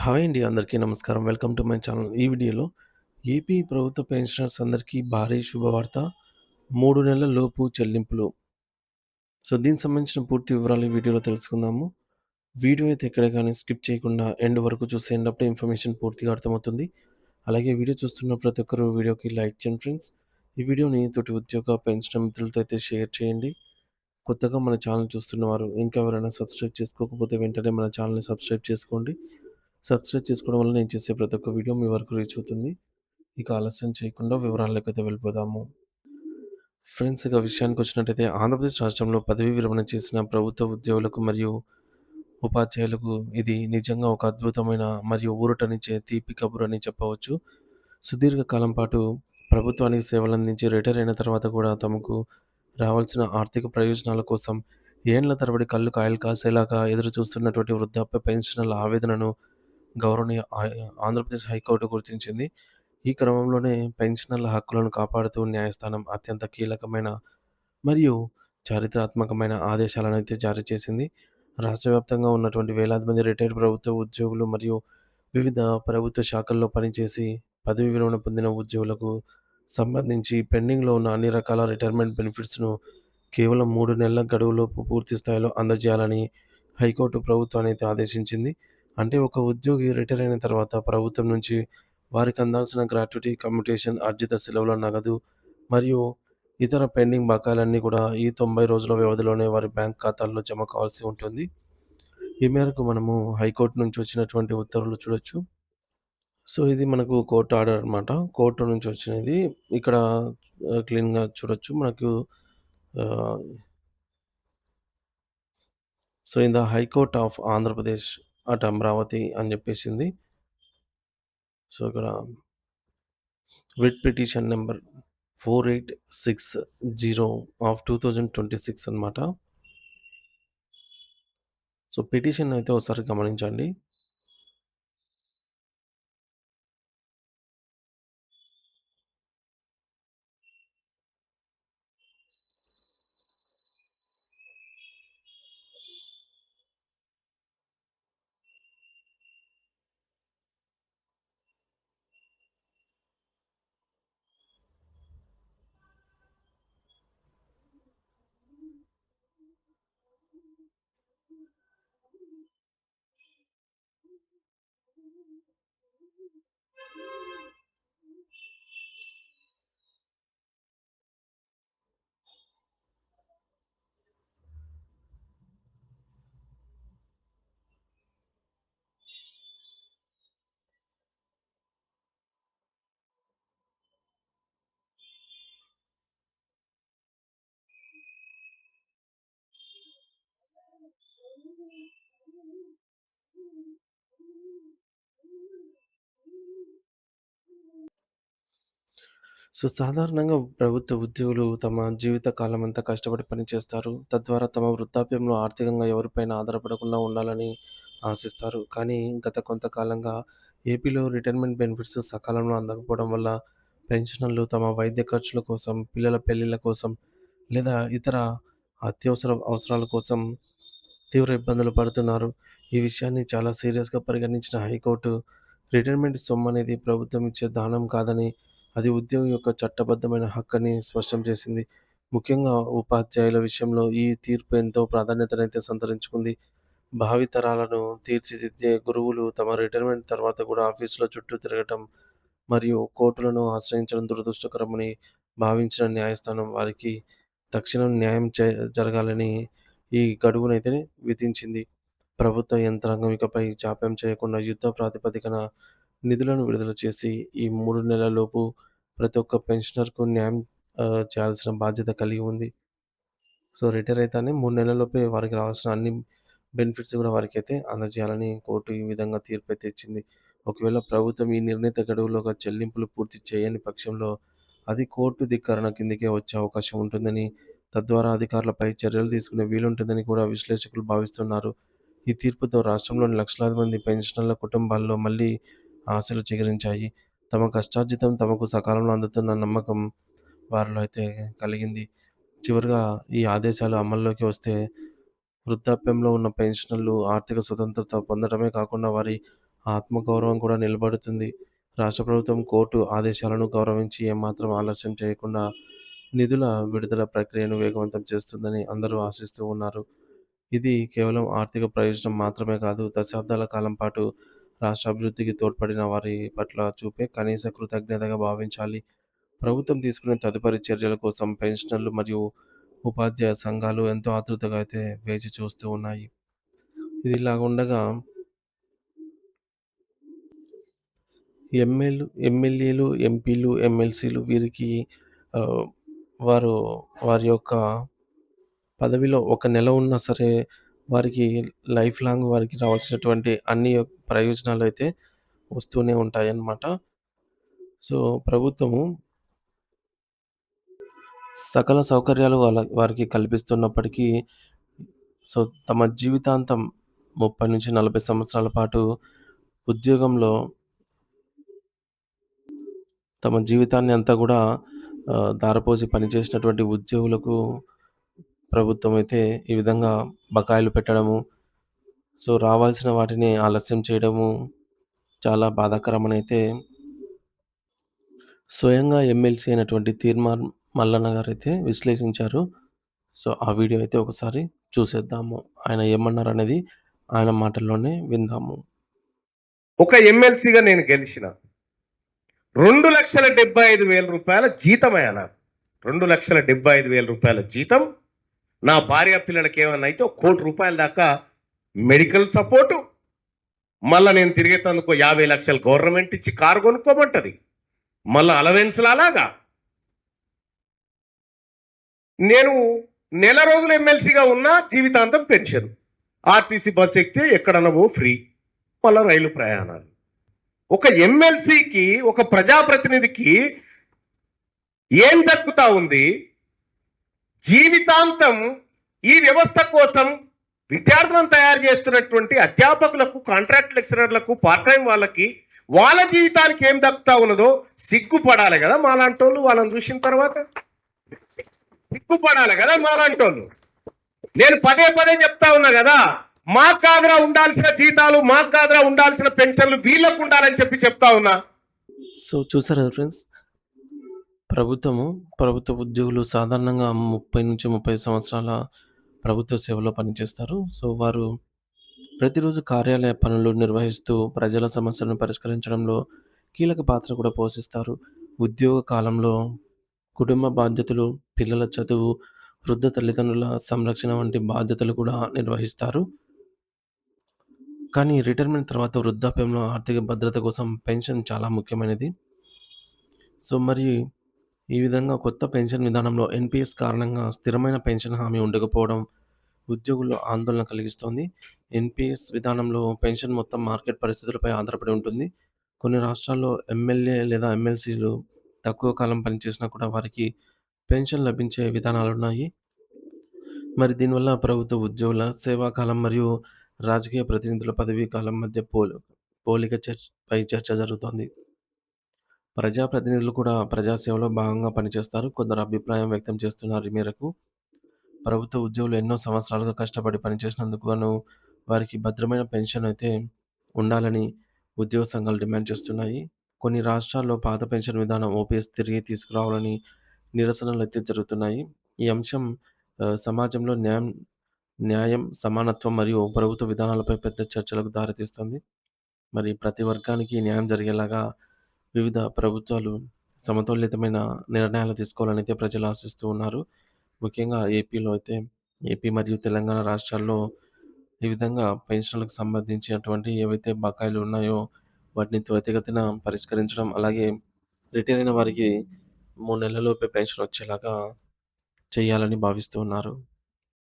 Hi అండి. అందరికీ నమస్కారం. Welcome to my channel. ఈ వీడియోలో ఏపీ ప్రభుత్వ పెన్షనర్స్ అందరికీ భారీ శుభవార్త. 3 నెలల లోపు చెల్లింపులు. దీనికి సంబంధించిన పూర్తి వివరాలు ఈ వీడియోలో తెలుసుకుందాము. వీడియో అయితే ఎక్కడ గాని స్కిప్ చేయకుండా ఎండ్ వరకు చూసేయండి. అప్పుడే ఇన్ఫర్మేషన్ పూర్తిగా అర్థమవుతుంది. అలాగే వీడియో చూస్తున్న ప్రతి ఒక్కరు వీడియోకి లైక్ చేయండి ఫ్రెండ్స్. ఈ వీడియోని తోటి ఉద్యోగ పెన్షనర్ మిత్రులతో అయితే షేర్ చేయండి. కొత్తగా మన ఛానల్ చూస్తున్నవారు ఇంకా ఎవరైనా సబ్స్క్రైబ్ చేసుకోకపోతే వెంటనే మన ఛానల్‌ని సబ్స్క్రైబ్ చేసుకోండి. సబ్స్క్రైబ్ చేసుకోవడం వల్ల నేను చేసే ప్రతి ఒక్క వీడియో మీ వరకు రీచ్ అవుతుంది. ఇక ఆలస్యం చేయకుండా వివరాల్లోకైతే వెళ్ళిపోదాము. ఫ్రెండ్స్ ఇక విషయానికొచ్చినట్టయితే ఆంధ్రప్రదేశ్ రాష్ట్రంలో పదవీ విరమణ చేసిన ప్రభుత్వ ఉద్యోగులకు మరియు ఉపాధ్యాయులకు ఇది నిజంగా ఒక అద్భుతమైన మరియు ఊరటనిచ్చే తీపి కబురని చెప్పవచ్చు. సుదీర్ఘ కాలం పాటు ప్రభుత్వానికి సేవలందించి రిటైర్ అయిన తర్వాత కూడా తమకు రావాల్సిన ఆర్థిక ప్రయోజనాల కోసం ఏండ్ల తరబడి కళ్ళు కాయలు కాసేలాగా ఎదురు చూస్తున్నటువంటి వృద్ధాప్య పెన్షనర్ల ఆవేదనను గౌరవనీయ ఆంధ్రప్రదేశ్ హైకోర్టు గుర్తించింది. ఈ క్రమంలోనే పెన్షనర్ల హక్కులను కాపాడుతూ న్యాయస్థానం అత్యంత కీలకమైన మరియు చారిత్రాత్మకమైన ఆదేశాలనైతే జారీ చేసింది. రాష్ట్ర వ్యాప్తంగా ఉన్నటువంటి వేలాది మంది రిటైర్డ్ ప్రభుత్వ ఉద్యోగులు మరియు వివిధ ప్రభుత్వ శాఖల్లో పనిచేసి పదవీ విరమణ పొందిన ఉద్యోగులకు సంబంధించి పెండింగ్‌లో ఉన్న అన్ని రకాల రిటైర్మెంట్ బెనిఫిట్స్‌ను కేవలం 3 నెలల గడువులోపు పూర్తి స్థాయిలో అందజేయాలని హైకోర్టు ప్రభుత్వాన్నయితే ఆదేశించింది. అంటే ఒక ఉద్యోగి రిటైర్ అయిన తర్వాత ప్రభుత్వం నుంచి వారికి అందాల్సిన గ్రాట్యుటీ, కమ్యుటేషన్, అర్జిత సెలవుల నగదు మరియు ఇతర పెండింగ్ బకాయిలన్నీ కూడా ఈ 90 రోజుల వ్యవధిలోనే వారి బ్యాంక్ ఖాతాల్లో జమ కావాల్సి ఉంటుంది. ఈ మేరకు మనము హైకోర్టు నుంచి వచ్చినటువంటి ఉత్తర్వులు చూడొచ్చు. ఇది మనకు కోర్ట్ ఆర్డర్ అనమాట. కోర్టు నుంచి వచ్చినది. ఇక్కడ క్లీన్‌గా చూడొచ్చు. మనకు ఆహ్, in the high court of Andhra Pradesh at Amaravati అని జెప్పేసింది. ఇక్కడ రిట్ పిటిషన్ నంబర్ 4860 ఆఫ్ 2026 అనమాట. పిటిషన్ అయితే ఒకసారి గమనించండి. సాధారణంగా ప్రభుత్వ ఉద్యోగులు తమ జీవిత కాలమంతా కష్టపడి పనిచేస్తారు. తద్వారా తమ వృద్ధాప్యంలో ఆర్థికంగా ఎవరిపైన ఆధారపడకుండా ఉండాలని ఆశిస్తారు. కానీ గత కొంతకాలంగా ఏపీలో రిటైర్మెంట్ బెనిఫిట్స్ సకాలంలో అందకపోవడం వల్ల పెన్షనర్లు తమ వైద్య ఖర్చుల కోసం, పిల్లల పెళ్ళిళ్ళ కోసం లేదా ఇతర అత్యవసర అవసరాల కోసం తీవ్ర ఇబ్బందులు పడుతున్నారు. ఈ విషయాన్ని చాలా సీరియస్‌గా పరిగణించిన హైకోర్టు రిటైర్మెంట్ సొమ్మనేది ప్రభుత్వం ఇచ్చే దానం కాదని, అది ఉద్యోగి యొక్క చట్టబద్ధమైన హక్కని స్పష్టం చేసింది. ముఖ్యంగా ఉపాధ్యాయుల విషయంలో ఈ తీర్పు ఎంతో ప్రాధాన్యతనైతే సంతరించుకుంది. భావితరాలను తీర్చిదిద్దే గురువులు తమ రిటైర్మెంట్ తర్వాత కూడా ఆఫీసుల చుట్టూ తిరగటం మరియు కోర్టులను ఆశ్రయించడం దురదృష్టకరమని భావించిన న్యాయస్థానం వారికి తక్షణం న్యాయం జరగాలని ఈ గడువునైతే విధించింది. ప్రభుత్వ యంత్రాంగం ఇకపై జాప్యం చేయకుండా యుద్ధ ప్రాతిపదికన నిధులను విడుదల చేసి ఈ 3 నెలల్లోపు ప్రతి ఒక్క పెన్షనర్‌కు న్యాయం చేయాల్సిన బాధ్యత కలిగి ఉంది. రిటైర్ అయితానే 3 నెలల్లోపే వారికి రావాల్సిన అన్ని బెనిఫిట్స్ గూడా వారికైతే అందజేయాలని కోర్టు ఈ విధంగా తీర్పయితే ఇచ్చింది. ఒకవేళ ప్రభుత్వం ఈ నిర్ణీత గడువులోగా చెల్లింపులు పూర్తి చేయని పక్షంలో అది కోర్టు ధిక్కరణ కిందకే వచ్చే అవకాశం ఉంటుందని, తద్వారా అధికారులపై చర్యలు తీసుకునే వీలుంటుందని కూడా విశ్లేషకులు భావిస్తున్నారు. ఈ తీర్పుతో రాష్ట్రంలోని లక్షలాది మంది పెన్షనర్ల కుటుంబాల్లో మళ్ళీ ఆశలు చిగురించాయి. తమ కష్టార్జితం తమకు సకాలంలో అందుతున్న నమ్మకం వారిలో అయితే కలిగింది. చివరగా ఈ ఆదేశాలు అమల్లోకి వస్తే వృద్ధాప్యంలో ఉన్న పెన్షనర్లు ఆర్థిక స్వతంత్రత పొందడమే కాకుండా వారి ఆత్మగౌరవం కూడా నిలబడుతుంది. రాష్ట్ర ప్రభుత్వం కోర్టు ఆదేశాలను గౌరవించి ఏమాత్రం ఆలస్యం చేయకుండా నిధుల విడుదల ప్రక్రియను వేగవంతం చేస్తుందని అందరూ ఆశిస్తూ ఉన్నారు. ఇది కేవలం ఆర్థిక ప్రయోజనం మాత్రమే కాదు, దశాబ్దాల కాలం పాటు రాష్ట్ర అభివృద్ధికి తోడ్పడిన వారి పట్ల చూపే కనీస కృతజ్ఞతగా భావించాలి. ప్రభుత్వం తీసుకునే తదుపరి చర్యల కోసం పెన్షనర్లు మరియు ఉపాధ్యాయ సంఘాలు ఎంతో ఆతృతగా అయితే వేచి చూస్తూ ఉన్నాయి. ఇది ఇలాగుండగా ఎమ్మెల్యేలు, ఎంపీలు, ఎమ్మెల్సీలు వీరికి ఆహ్, వారు వారి యొక్క పదవిలో ఒక నెల ఉన్నా సరే, వారికి లైఫ్ లాంగ్ వారికి రావాల్సినటువంటి అన్ని ప్రయోజనాలైతే వస్తూనే ఉంటాయన్నమాట. సో, ప్రభుత్వము సకల సౌకర్యాలు వారికి కల్పిస్తున్నప్పటికీ, సో, తమ జీవితాంతం 30-40 సంవత్సరాల పాటు ఉద్యోగంలో తమ జీవితాన్ని అంతా గూడా ధారపోసి పనిచేసినటువంటి ఉద్యోగులకు ప్రభుత్వం అయితే ఈ విధంగా బకాయిలు పెట్టడము, సో, రావాల్సిన వాటిని ఆలస్యం చేయడము చాలా బాధాకరమనైతే స్వయంగా ఎమ్మెల్సీ అయినటువంటి తీర్మాన్ మల్లన్న గారైతే విశ్లేషించారు. సో, ఆ వీడియో అయితే ఒకసారి చూసేద్దాము. ఆయన ఏమన్నారనేది ఆయన మాటల్లోనే విందాము. ఒక ఎమ్మెల్సీగా నేను గెలిచిన రూ. 2,75,000 జీతమయ్యా నాకు. రూ. 2,75,000 జీతం. నా భార్య పిల్లలకి ఏమన్నా అయితే ₹1,00,00,000 దాకా మెడికల్ సపోర్టు. మళ్ళా నేను తిరిగేటందుకు 50,00,000 గవర్నమెంట్ ఇచ్చి కారు కొనుక్కోమంటది. మళ్ళా అలవెన్స్లు అలాగా. నేను నెల రోజులు ఎమ్మెల్సీగా ఉన్నా జీవితాంతం పెన్షన్. ఆర్టీసీ బస్ ఎక్కితే ఎక్కడన్నా ఫ్రీ. మళ్ళా రైలు ప్రయాణాలు. ఒక ఎమ్మెల్సీకి, ఒక ప్రజాప్రతినిధికి ఏం దక్కుతా ఉంది? జీవితాంతం ఈ వ్యవస్థ కోసం విద్యార్థులను తయారు చేస్తున్నటువంటి అధ్యాపకులకు, కాంట్రాక్ట్ లెక్చరర్లకు, పార్ట్ టైం వాళ్ళకి వాళ్ళ జీవితానికి ఏం దక్కుతా ఉన్నదో సిగ్గుపడాలి కదా మాలాంటోళ్ళు. వాళ్ళని చూసిన తర్వాత సిగ్గుపడాలి కదా మాలాంటోళ్ళు. నేను పదే పదే చెప్తా ఉన్నా కదా, మాకు కాదురా ఉండాల్సిన జీతాలు, మాకు కాదురా ఉండాల్సిన పెన్షన్లు వీళ్ళకు ఉండాలని చెప్తా ఉన్నా. సో, చూసారు కదా ఫ్రెండ్స్, ప్రభుత్వ ఉద్యోగులు సాధారణంగా 30-35 సంవత్సరాల ప్రభుత్వ సేవలో పనిచేస్తారు. సో, వారు ప్రతిరోజు కార్యాలయ పనులు నిర్వహిస్తూ ప్రజల సమస్యలను పరిష్కరించడంలో కీలక పాత్ర కూడా పోషిస్తారు. ఉద్యోగ కాలంలో కుటుంబ బాధ్యతలు, పిల్లల చదువు, వృద్ధ తల్లిదండ్రుల సంరక్షణ వంటి బాధ్యతలు కూడా నిర్వహిస్తారు. కానీ రిటైర్మెంట్ తర్వాత వృద్ధాప్యంలో ఆర్థిక భద్రత కోసం పెన్షన్ చాలా ముఖ్యమైనది. సో, మరి ఈ విధంగా కొత్త పెన్షన్ విధానంలో ఎన్‌పీఎస్ కారణంగా స్థిరమైన పెన్షన్ హామీ ఉండకపోవడం ఉద్యోగుల్లో ఆందోళన కలిగిస్తోంది. ఎన్‌పీఎస్ విధానంలో పెన్షన్ మొత్తం మార్కెట్ పరిస్థితులపై ఆధారపడి ఉంటుంది. కొన్ని రాష్ట్రాల్లో ఎమ్మెల్యే లేదా ఎమ్మెల్సీలు తక్కువ కాలం పనిచేసినా కూడా వారికి పెన్షన్ లభించే విధానాలున్నాయి. మరి దీనివల్ల ప్రభుత్వ ఉద్యోగుల సేవాకాలం మరియు రాజకీయ ప్రతినిధుల పదవీ కాలం మధ్య పోలిక చర్చ జరుగుతోంది. ప్రజాప్రతినిధులు కూడా ప్రజాసేవలో భాగంగా పనిచేస్తారు. కొందరు అభిప్రాయం వ్యక్తం చేస్తున్నారు ఈ మేరకు. ప్రభుత్వ ఉద్యోగులు ఎన్నో సంవత్సరాలుగా కష్టపడి పనిచేసినందుకు గాను వారికి భద్రమైన పెన్షన్ అయితే ఉండాలని ఉద్యోగ సంఘాలు డిమాండ్ చేస్తున్నాయి. కొన్ని రాష్ట్రాల్లో పాత పెన్షన్ విధానం ఓపీఎస్ తిరిగి తీసుకురావాలని నిరసనలు అయితే జరుగుతున్నాయి. ఈ అంశం సమాజంలో న్యాయం, సమానత్వం మరియు ప్రభుత్వ విధానాలపై పెద్ద చర్చలకు దారితీస్తుంది. మరి ప్రతి వర్గానికి న్యాయం జరిగేలాగా వివిధ ప్రభుత్వాలు సమతుల్యతమైన నిర్ణయాలు తీసుకోవాలని అయితే ప్రజలు ఆశిస్తూ ఉన్నారు. ముఖ్యంగా ఏపీ మరియు తెలంగాణ రాష్ట్రాల్లో ఈ విధంగా పెన్షన్‌లకు సంబంధించినటువంటి ఏవైతే బకాయిలు ఉన్నాయో వాటిని త్వరితగతిన పరిష్కరించడం, అలాగే రిటైర్ అయిన వారికి 3 నెలలలోపే పెన్షన్ వచ్చేలాగా చేయాలని భావిస్తూ ఉన్నారు.